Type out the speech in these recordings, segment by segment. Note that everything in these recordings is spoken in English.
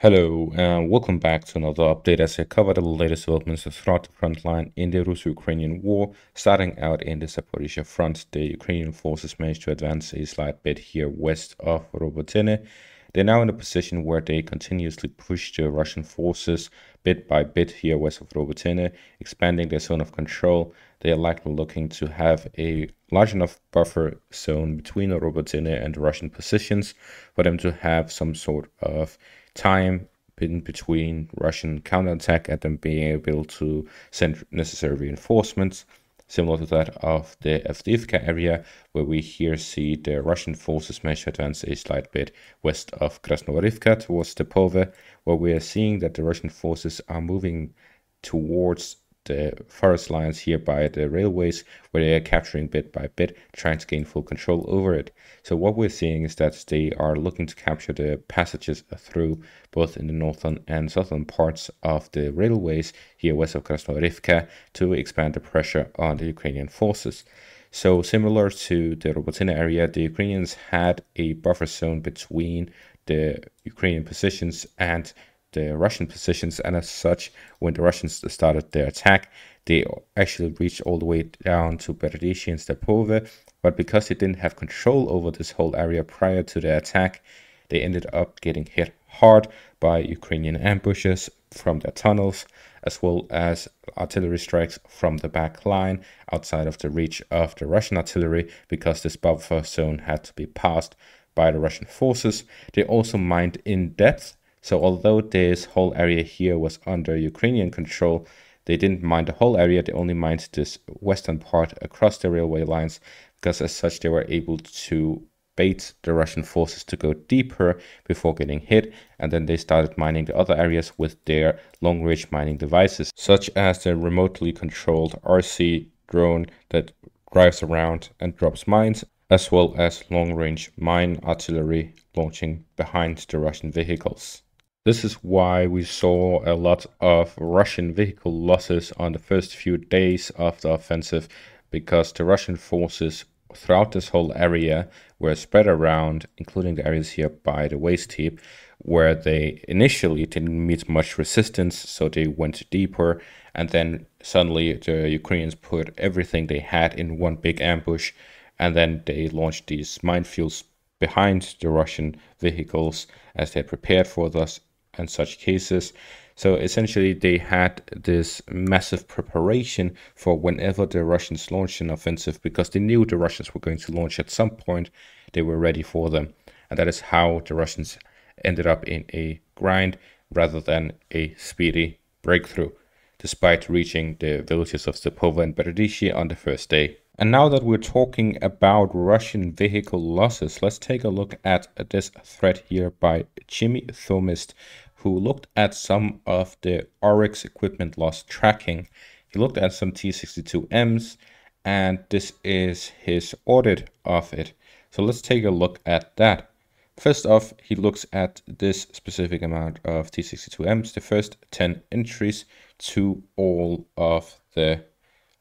Hello, and welcome back to another update as I cover the latest developments throughout the front line in the Russo-Ukrainian war. Starting out in the Zaporizhia front, the Ukrainian forces managed to advance a slight bit here west of Robotyne. They're now in a position where they continuously push the Russian forces bit by bit here west of Robotyne, expanding their zone of control. They are likely looking to have a large enough buffer zone between Robotyne and the Russian positions for them to have some sort of time in between Russian counterattack and them being able to send necessary reinforcements, similar to that of the Avdiivka area, where we here see the Russian forces manage to advance a slight bit west of Krasnovarivka towards Stepove, where we are seeing that the Russian forces are moving towards the forest lines here by the railways, where they are capturing bit by bit, trying to gain full control over it. So what we're seeing is that they are looking to capture the passages through both in the northern and southern parts of the railways here west of Krasnovarivka to expand the pressure on the Ukrainian forces. So similar to the Robotyne area, the Ukrainians had a buffer zone between the Ukrainian positions and the Russian positions, and as such, when the Russians started their attack, they actually reached all the way down to Berdishi and Stepove, but because they didn't have control over this whole area prior to the attack, they ended up getting hit hard by Ukrainian ambushes from their tunnels, as well as artillery strikes from the back line outside of the reach of the Russian artillery, because this buffer zone had to be passed by the Russian forces. They also mined in depth. So although this whole area here was under Ukrainian control, they didn't mine the whole area. They only mined this western part across the railway lines, because as such they were able to bait the Russian forces to go deeper before getting hit, and then they started mining the other areas with their long-range mining devices, such as the remotely controlled RC drone that drives around and drops mines, as well as long-range mine artillery launching behind the Russian vehicles. This is why we saw a lot of Russian vehicle losses on the first few days of the offensive, because the Russian forces throughout this whole area were spread around, including the areas here by the waste heap, where they initially didn't meet much resistance, so they went deeper, and then suddenly the Ukrainians put everything they had in one big ambush, and then they launched these minefields behind the Russian vehicles as they prepared for this and such cases. So essentially they had this massive preparation for whenever the Russians launched an offensive, because they knew the Russians were going to launch at some point. They were ready for them, and that is how the Russians ended up in a grind rather than a speedy breakthrough, despite reaching the villages of Stepova and Berdishi on the first day. And now that we're talking about Russian vehicle losses, let's take a look at this thread here by Jimmy Thomist, who looked at some of the Oryx equipment loss tracking. He looked at some T-62Ms, and this is his audit of it. So let's take a look at that. First off, he looks at this specific amount of T-62Ms, the first 10 entries to all of the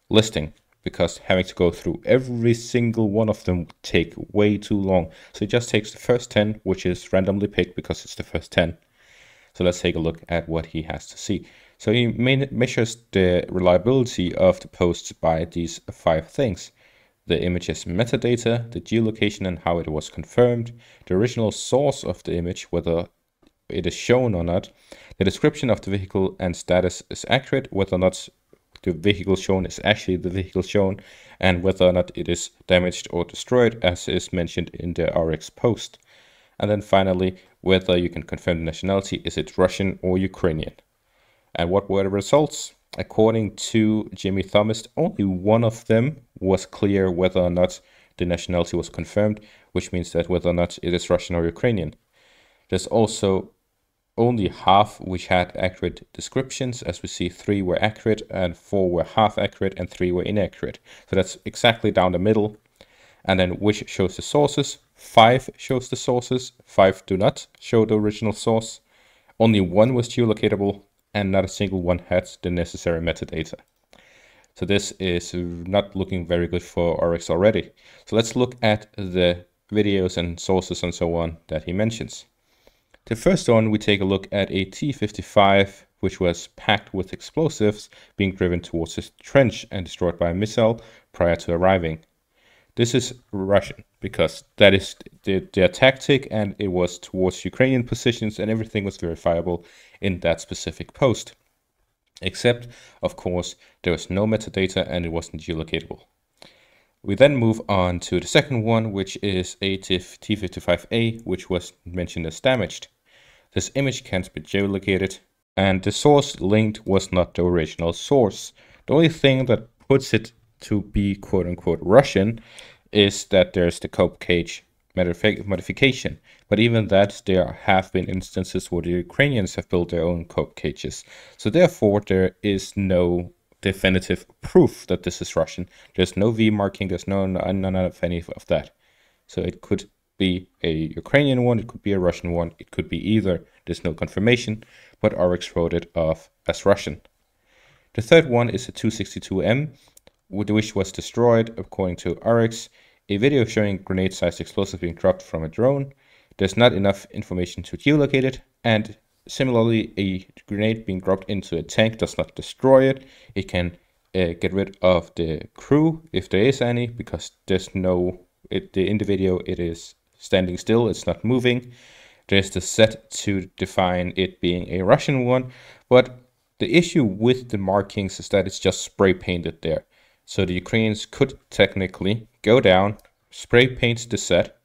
listing, because having to go through every single one of them would take way too long. So he just takes the first 10, which is randomly picked because it's the first 10. So let's take a look at what he has to see. So he measures the reliability of the posts by these 5 things: the image's metadata, the geolocation and how it was confirmed, the original source of the image, whether it is shown or not, the description of the vehicle and status is accurate, whether or not the vehicle shown is actually the vehicle shown, and whether or not it is damaged or destroyed, as is mentioned in the Oryx post. And then finally, whether you can confirm the nationality, is it Russian or Ukrainian? And what were the results? According to Jimmy Thomist, only one of them was clear whether or not the nationality was confirmed, which means that whether or not it is Russian or Ukrainian. There's also only half which had accurate descriptions. As we see, 3 were accurate and 4 were half accurate and 3 were inaccurate. So that's exactly down the middle. And then which shows the sources? 5 shows the sources, 5 do not show the original source. Only 1 was geolocatable, and not a single one had the necessary metadata. So this is not looking very good for Oryx already. So let's look at the videos and sources and so on that he mentions. The first one, we take a look at a T-55, which was packed with explosives, being driven towards a trench and destroyed by a missile prior to arriving. This is Russian, because that is their tactic, and it was towards Ukrainian positions, and everything was verifiable in that specific post. Except, of course, there was no metadata and it wasn't geolocatable. We then move on to the second one, which is a T-55A, which was mentioned as damaged. This image can't be geolocated, and the source linked was not the original source. The only thing that puts it to be quote-unquote Russian is that there's the cope cage modification. But even that, there have been instances where the Ukrainians have built their own cope cages. So therefore, there is no definitive proof that this is Russian. There's no V marking, there's none of any of that. So it could be a Ukrainian one, it could be a Russian one, it could be either. There's no confirmation, but Oryx wrote it off as Russian. The third one is a 262M, which was destroyed, according to Oryx. A video showing grenade-sized explosive being dropped from a drone. There's not enough information to geolocate it, and similarly, a grenade being dropped into a tank does not destroy it. It can get rid of the crew, if there is any, because there's no... in the video, it is standing still, it's not moving. There's the set to define it being a Russian one, but the issue with the markings is that it's just spray painted there. So the Ukrainians could technically go down, spray paint the set.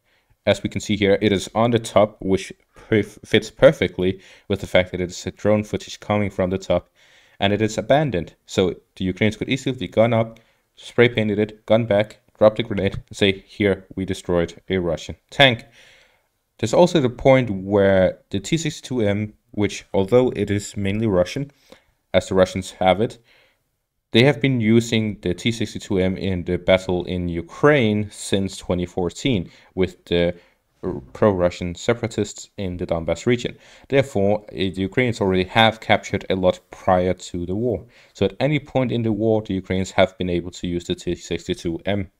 As we can see here, it is on the top, which fits perfectly with the fact that it is a drone footage coming from the top, and it is abandoned. So the Ukrainians could easily gone up, spray painted it, gone back, dropped the grenade, and say, here, we destroyed a Russian tank. There's also the point where the T-62M, which although it is mainly Russian, as the Russians have it, they have been using the T-62M in the battle in Ukraine since 2014 with the pro-Russian separatists in the Donbass region. Therefore, the Ukrainians already have captured a lot prior to the war. So at any point in the war, the Ukrainians have been able to use the T-62M.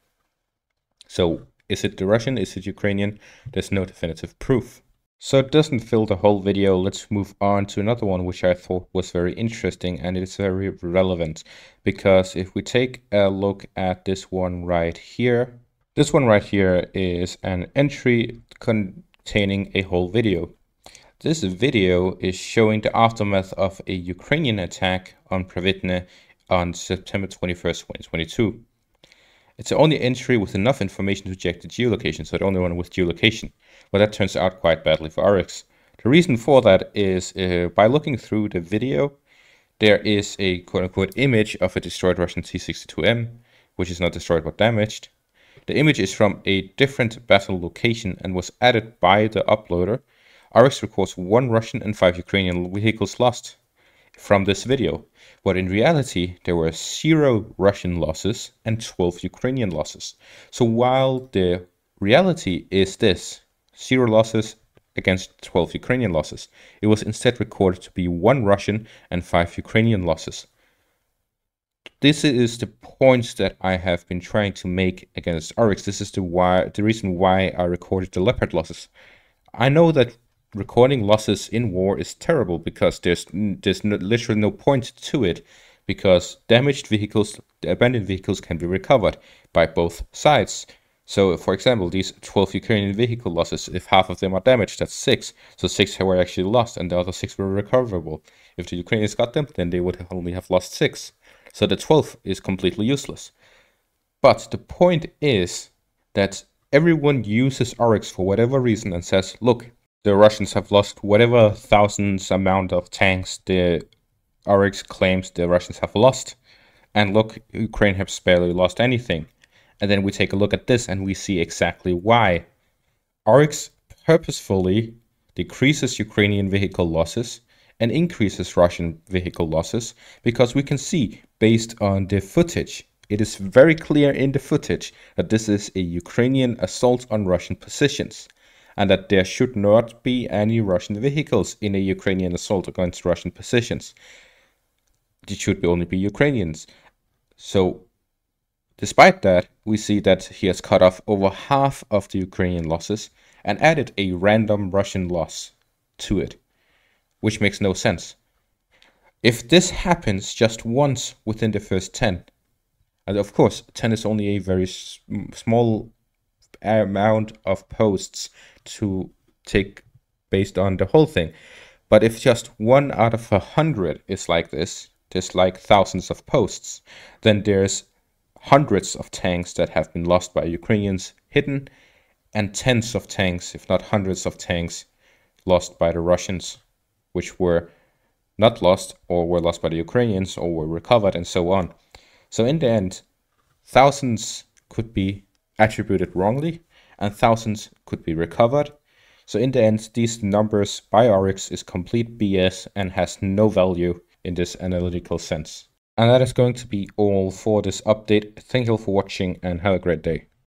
So is it the Russian? Is it Ukrainian? There's no definitive proof. So it doesn't fill the whole video. Let's move on to another one, which I thought was very interesting, and it's very relevant, because if we take a look at this one right here, this one right here is an entry containing a whole video. This video is showing the aftermath of a Ukrainian attack on Pravitne on September 21st, 2022. It's the only entry with enough information to check the geolocation, so the only one with geolocation. But that turns out quite badly for Oryx. The reason for that is by looking through the video, there is a quote-unquote image of a destroyed Russian T-62M, which is not destroyed but damaged. The image is from a different battle location and was added by the uploader. Oryx records 1 Russian and 5 Ukrainian vehicles lost from this video, but in reality there were 0 Russian losses and 12 Ukrainian losses. So while the reality is this, 0 losses against 12 Ukrainian losses, it was instead recorded to be 1 Russian and 5 Ukrainian losses. This is the points that I have been trying to make against Oryx. This is the reason why I recorded the Leopard losses. I know that recording losses in war is terrible because there's literally no point to it, because damaged vehicles, abandoned vehicles, can be recovered by both sides. So, for example, these 12 Ukrainian vehicle losses, if half of them are damaged, that's 6. So 6 were actually lost, and the other 6 were recoverable. If the Ukrainians got them, then they would only have lost 6. So the 12 is completely useless. But the point is that everyone uses Oryx for whatever reason and says, look, the Russians have lost whatever thousands amount of tanks the Oryx claims the Russians have lost. And look, Ukraine has barely lost anything. And then we take a look at this and we see exactly why. Oryx purposefully decreases Ukrainian vehicle losses and increases Russian vehicle losses, because we can see, based on the footage, it is very clear in the footage that this is a Ukrainian assault on Russian positions, and that there should not be any Russian vehicles in a Ukrainian assault against Russian positions. It should only be Ukrainians. So, despite that, we see that he has cut off over half of the Ukrainian losses and added a random Russian loss to it, which makes no sense. If this happens just once within the first 10, and of course 10 is only a very small amount of posts to take based on the whole thing, but if just 1 out of 100 is like this, there's like thousands of posts, then there's hundreds of tanks that have been lost by Ukrainians hidden, and tens of tanks, if not hundreds of tanks, lost by the Russians, which were not lost, or were lost by the Ukrainians, or were recovered, and so on. So in the end, thousands could be attributed wrongly, and thousands could be recovered. So in the end, these numbers by Oryx is complete BS and has no value in this analytical sense. And that is going to be all for this update. Thank you all for watching and have a great day.